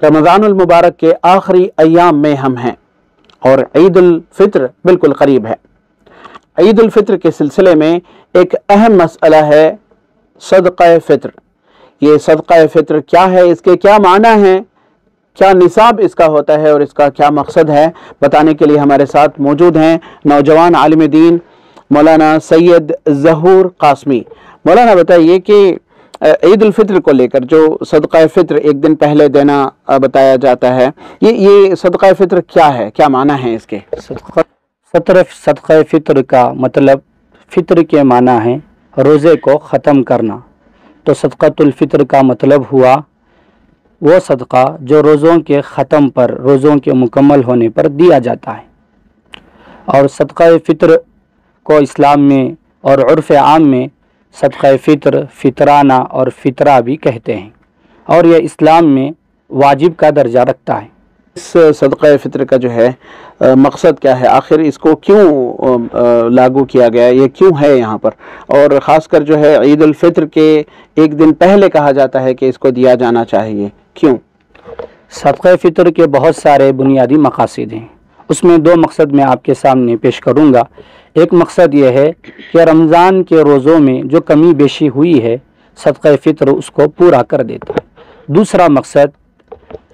रमज़ानुल मुबारक के आखिरी अय्याम में हम हैं और ईद उल फित्र बिल्कुल करीब है। ईद उल फित्र के सिलसिले में एक अहम मसला है सदक़ा फ़ित्र। ये सदक़ा फ़ित्र क्या है, इसके क्या माना है, क्या निसाब इसका होता है और इसका क्या मकसद है, बताने के लिए हमारे साथ मौजूद हैं नौजवान आलिम दीन मौलाना सैयद ज़हूर कासमी। मौलाना बताइए कि ईद उल फित्र को लेकर जो सदक़ा फ़ित्र एक दिन पहले देना बताया जाता है, ये सदक़ा फ़ित्र क्या है, क्या माना है इसके? सदक़ा फ़ित्र का मतलब फ़ित्र के माना है रोज़े को ख़त्म करना। तो सदक़ातुल फ़ित्र का मतलब हुआ वो सदका जो रोज़ों के ख़त्म पर, रोज़ों के मुकम्मल होने पर दिया जाता है। और सदक़ा फ़ित्र को इस्लाम में और उर्फ़ आम में सदक़ा फ़ित्र, फ़ितराना और फ़ितरा भी कहते हैं और यह इस्लाम में वाजिब का दर्जा रखता है। इस सदक़ा फ़ित्र का जो है मकसद क्या है, आखिर इसको क्यों लागू किया गया, ये क्यों है यहाँ पर, और ख़ासकर जो है ईद उल फित्र के एक दिन पहले कहा जाता है कि इसको दिया जाना चाहिए, क्यों? सदक़ा फ़ित्र के बहुत सारे बुनियादी मक़ासिद हैं, उसमें दो मकसद मैं आपके सामने पेश करूँगा। एक मकसद यह है कि रमज़ान के रोज़ों में जो कमी बेशी हुई है सदक़ा फ़ित्र उसको पूरा कर देता है। दूसरा मकसद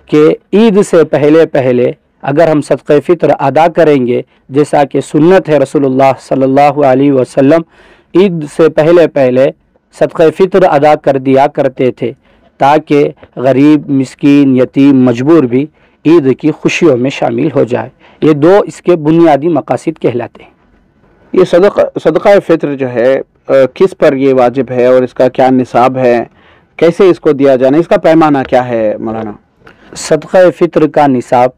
कि ईद से पहले पहले अगर हम सदक़ा फ़ित्र अदा करेंगे, जैसा कि सुन्नत है रसूलुल्लाह सल्लल्लाहु अलैहि वसल्लम ईद से पहले पहले सदक़ा फ़ित्र अदा कर दिया करते थे ताकि गरीब, मिस्कीन, यतीम, मजबूर भी ईद की खुशियों में शामिल हो जाए। ये दो इसके बुनियादी मक़ासिद कहलाते हैं। ये सदक़ा फ़ित्र जो है किस पर ये वाजिब है और इसका क्या निसाब है, कैसे इसको दिया जाना, इसका पैमाना क्या है मौलाना? सदक़ा फ़ित्र का निसाब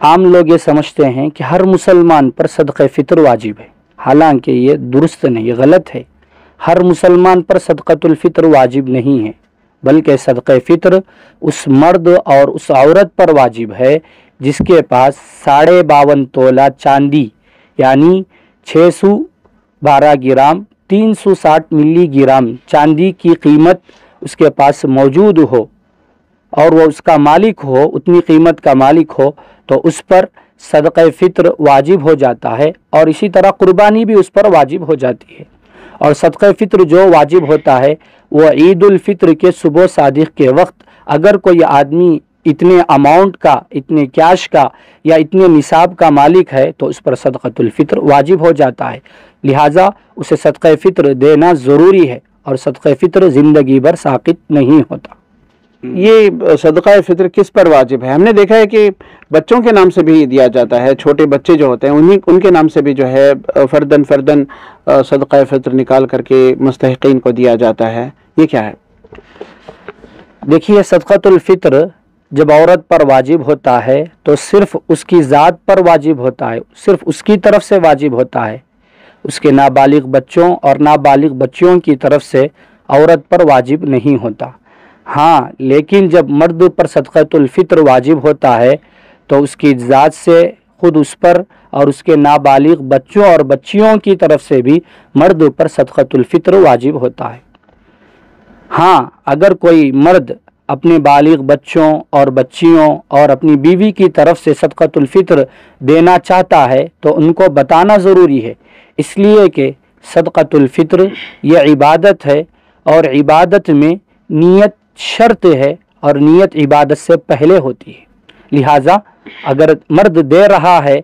आम लोग ये समझते हैं कि हर मुसलमान पर सदक़ा फ़ित्र वाजिब है, हालांकि ये दुरुस्त नहीं, ये गलत है। हर मुसलमान पर सदक़ातुल फ़ित्र वाजिब नहीं है, बल्कि सदक़ा फ़ित्र उस मर्द और उस औरत पर वाजिब है जिसके पास 52.5 तोला चांदी यानी 612 ग्राम 360 मिलीग्राम चांदी की कीमत उसके पास मौजूद हो और वो उसका मालिक हो, उतनी कीमत का मालिक हो, तो उस पर सदक़ा फ़ित्र वाजिब हो जाता है। और इसी तरह कुर्बानी भी उस पर वाजिब हो जाती है। और सदक़ा फ़ित्र जो वाजिब होता है वो ईद उल फित्र के सुबह सादिक़ के वक्त अगर कोई आदमी इतने अमाउंट का, इतने कैश का या इतने निसाब का मालिक है तो उस पर सदक़ातुल फ़ित्र वाजिब हो जाता है। लिहाजा उसे सदक़ा फ़ित्र देना ज़रूरी है और सदक़ा फ़ित्र ज़िंदगी भर साक़ित नहीं होता। ये सदक़ा फ़ित्र किस पर वाजिब है? हमने देखा है कि बच्चों के नाम से भी दिया जाता है, छोटे बच्चे जो होते हैं उनके नाम से भी जो है फ़र्दन सदक़ा फ़ित्र निकाल करके मुस्तहिक़ीन को दिया जाता है, ये क्या है? देखिए, सदक़ातुल फ़ित्र जब औरत पर वाजिब होता है तो सिर्फ़ उसकी ज़ात पर वाजिब होता है, सिर्फ़ उसकी तरफ से वाजिब होता है, उसके नाबालिग बच्चों और नाबालिग बच्चियों की तरफ से औरत पर वाजिब नहीं होता। हाँ, लेकिन जब मर्द पर सदक़ातुल फ़ित्र वाजिब होता है तो उसकी ज़ात से खुद उस पर और उसके नाबालिग बच्चों और बच्चियों की तरफ से भी मर्द पर सदक़ातुल फ़ित्र वाजिब होता है। हाँ, अगर कोई मर्द अपने बालिग बच्चों और बच्चियों और अपनी बीवी की तरफ से सदक़ातुल फ़ित्र देना चाहता है तो उनको बताना ज़रूरी है, इसलिए कि सदक़ातुल फ़ित्र यह इबादत है और इबादत में नीयत शर्त है और नीयत इबादत से पहले होती है। लिहाजा अगर मर्द दे रहा है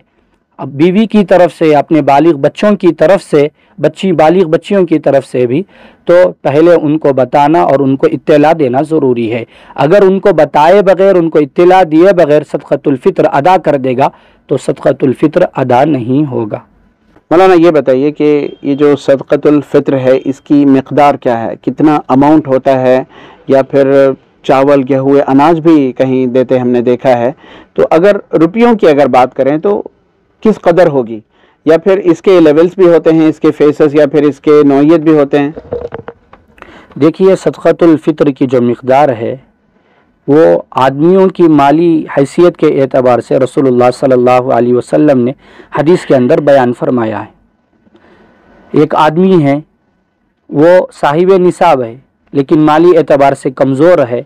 अब बीवी की तरफ से, अपने बालिग बच्चों की तरफ से, बालिग बच्चियों की तरफ से भी, तो पहले उनको बताना और उनको इत्तला देना ज़रूरी है। अगर उनको बताए बगैर, उनको इत्तला दिए बगैर सदक़ातुल फ़ित्र अदा कर देगा तो सदक़ातुल फ़ित्र अदा नहीं होगा। मौलाना ये बताइए कि ये जो सदक़ातुल फ़ित्र है इसकी मिक़दार क्या है, कितना अमाउंट होता है, या फिर चावल, गेहूँ, अनाज भी कहीं देते हमने देखा है, तो अगर रुपयों की अगर बात करें तो किस कदर होगी, या फिर इसके लेवल्स भी होते हैं, इसके फेसेस, या फिर इसके नौइयत भी होते हैं? देखिए, सदक़ातुल फ़ित्र की जो मिक़दार है वो आदमियों की माली हैसियत के एतबार से रसूलुल्लाह सल्लल्लाहु अलैहि वसल्लम ने हदीस के अंदर बयान फरमाया है। एक आदमी है, वो साहिब निसाब है लेकिन माली एतबार से कमज़ोर है,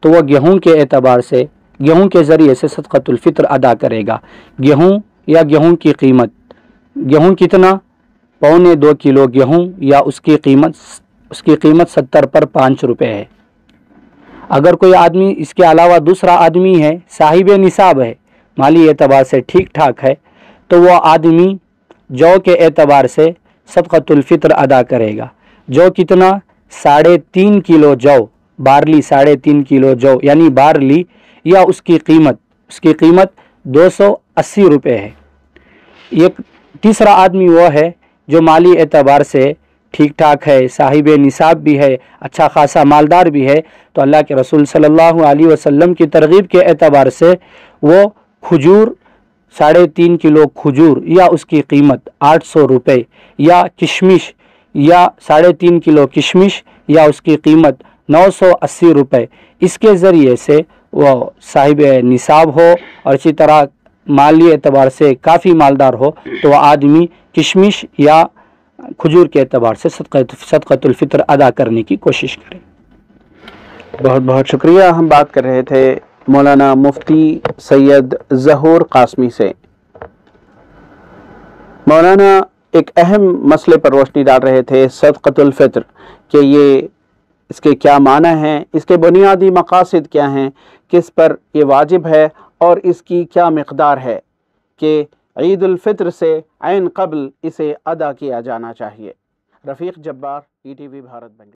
تو وہ गेहूं के एतबार से, गेहूं के ज़रिए से सदक़तुल फ़ित्र अदा करेगा। गेहूं या गेहूं की कीमत, गेहूं कितना, 1.25 किलो गेहूं या उसकी कीमत 70 पर 5 रुपये है। अगर कोई आदमी इसके अलावा दूसरा आदमी है, साहिब निसाब है, माली एतबार से ठीक ठाक है, तो वह आदमी जौ के एतबार से सदक़तुल फ़ित्र अदा करेगा। जौ कितना, 3.5 किलो जौ, बारली 3.5 किलो जौ यानी बारली, या उसकी कीमत 280 रुपये है। एक तीसरा आदमी वो है जो माली एतबार से ठीक ठाक है, साहिब निसाब भी है, अच्छा खासा मालदार भी है, तो अल्लाह के रसूल सल्लल्लाहु अलैहि वसल्लम की तरगीब के एतबार से वो खजूर 3.5 किलो खजूर या उसकी कीमत 800 रुपये, या किशमिश या 3.5 किलो किशमिश या उसकी कीमत 980 रुपये, इसके ज़रिए से वो साहिब निसाब हो और इसी तरह माली एतबार से काफ़ी मालदार हो, तो वह आदमी किशमिश या खजूर के एतबार से सदक़तुल फ़ित्र अदा करने की कोशिश करे। बहुत बहुत शुक्रिया। हम बात कर रहे थे मौलाना मुफ्ती सैयद ज़हूर कासमी से। मौलाना एक अहम मसले पर रोशनी डाल रहे थे, सदक़तुल फ़ित्र कि ये इसके क्या माना हैं, इसके बुनियादी मकासद क्या हैं, किस पर ये वाजिब है और इसकी क्या मिक़दार है कि ईद-उल फ़ित्र से ऐन क़ब्ल इसे अदा किया जाना चाहिए। रफ़ीक जब्बार, ETV भारत।